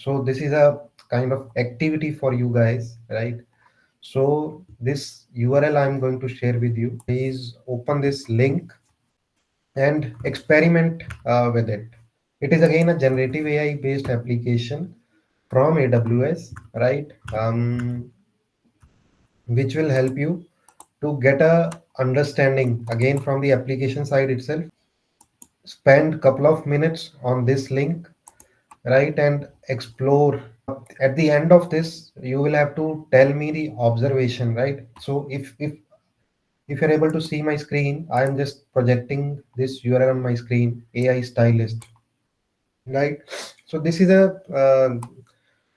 So this is a kind of activity for you guys, right? So this URL I'm going to share with you. Please open this link and experiment with it. It is again a generative AI based application from AWS, right? Which will help you to get a understanding again from the application side itself. Spend couple of minutes on this link, right, and explore. At the end of this, you will have to tell me the observation, right? So if you're able to see my screen, I am just projecting this URL on my screen, AI Stylist, right? So this is a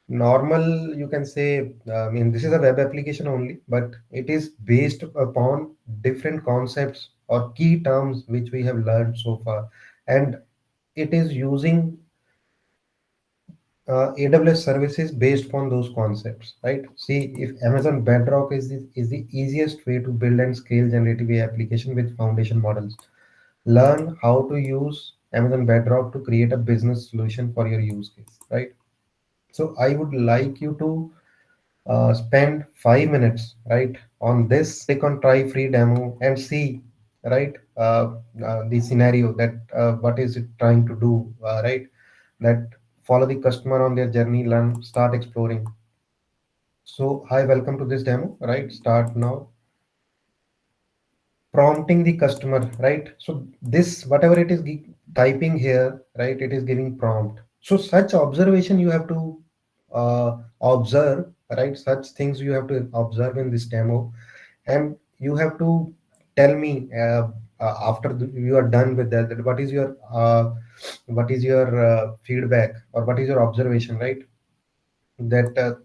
normal, you can say, I mean, this is a web application only, but it is based upon different concepts or key terms which we have learned so far, and it is using AWS services based upon those concepts, right? See, if Amazon Bedrock is the easiest way to build and scale generative AI application with foundation models. Learn how to use Amazon Bedrock to create a business solution for your use case, right? So I would like you to spend 5 minutes, right, on this. Click on try free demo and see, right, the scenario that what is it trying to do, right? That follow the customer on their journey, learn, start exploring. So hi, welcome to this demo, right? Start now. Prompting the customer, right? So this, whatever it is typing here, right, it is giving prompt. So such observation you have to observe, right? Such things you have to observe in this demo, and you have to tell me after you are done with that, what is your feedback, or what is your observation, right? That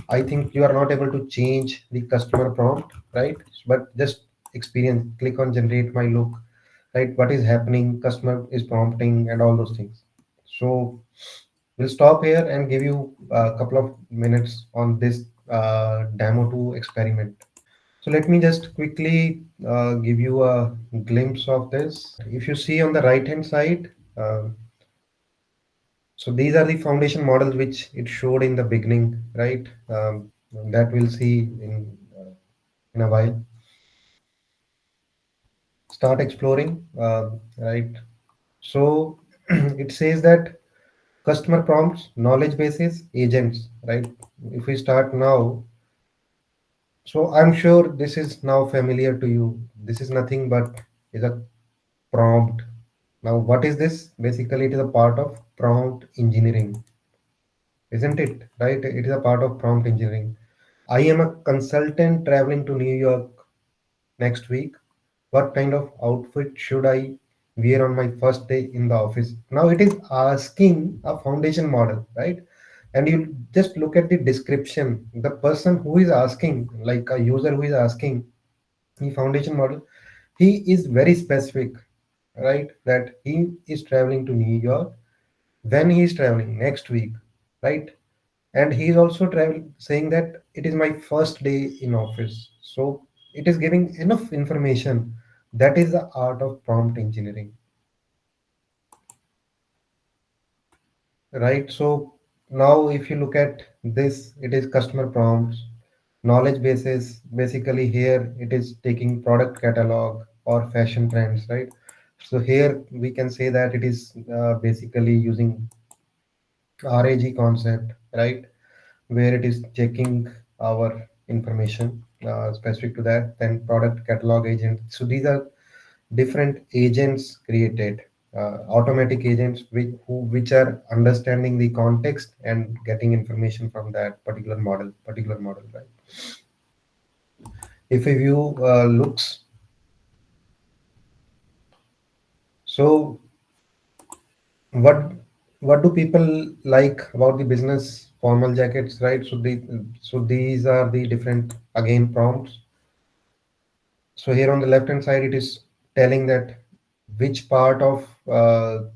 I think you are not able to change the customer prompt, right? But just experience, click on generate my look, right? What is happening, customer is prompting, and all those things. So we'll stop here and give you a couple of minutes on this demo to experiment. So let me just quickly give you a glimpse of this. If you see on the right hand side, so these are the foundation models which it showed in the beginning, right? That we'll see in a while. Start exploring, right? So it says that customer prompts, knowledge bases, agents, right? If we start now, so I'm sure this is now familiar to you. This is nothing but is a prompt. Now, what is this? Basically, it is a part of prompt engineering, isn't it? Right? It is a part of prompt engineering. I am a consultant traveling to New York next week. What kind of outfit should I wear on my first day in the office? Now it is asking a foundation model, right? And you just look at the description. The person who is asking, like a user who is asking the foundation model, he is very specific, right? That he is traveling to New York, when he is traveling next week, right? And he is also saying that it is my first day in office. So it is giving enough information. That is the art of prompt engineering, right? So now if you look at this, it is customer prompts, knowledge bases. Basically here it is taking product catalog or fashion trends, right? So here we can say that it is basically using RAG concept, right? Where it is checking our information specific to that. Then product catalog agent. So these are different agents created, automatic agents which are understanding the context and getting information from that particular model, right? If a view looks, so what what do people like about the business formal jackets, right? So these are the different again prompts. So here on the left hand side, it is telling that which part of the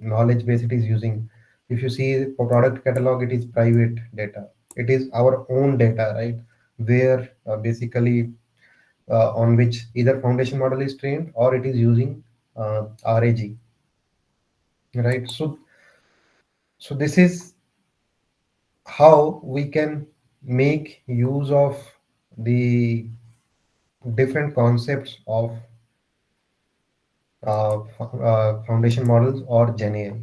knowledge base it is using. If you see for product catalog, it is private data. It is our own data, right? Where basically on which either foundation model is trained or it is using RAG, right? So So this is how we can make use of the different concepts of foundation models or Gen AI.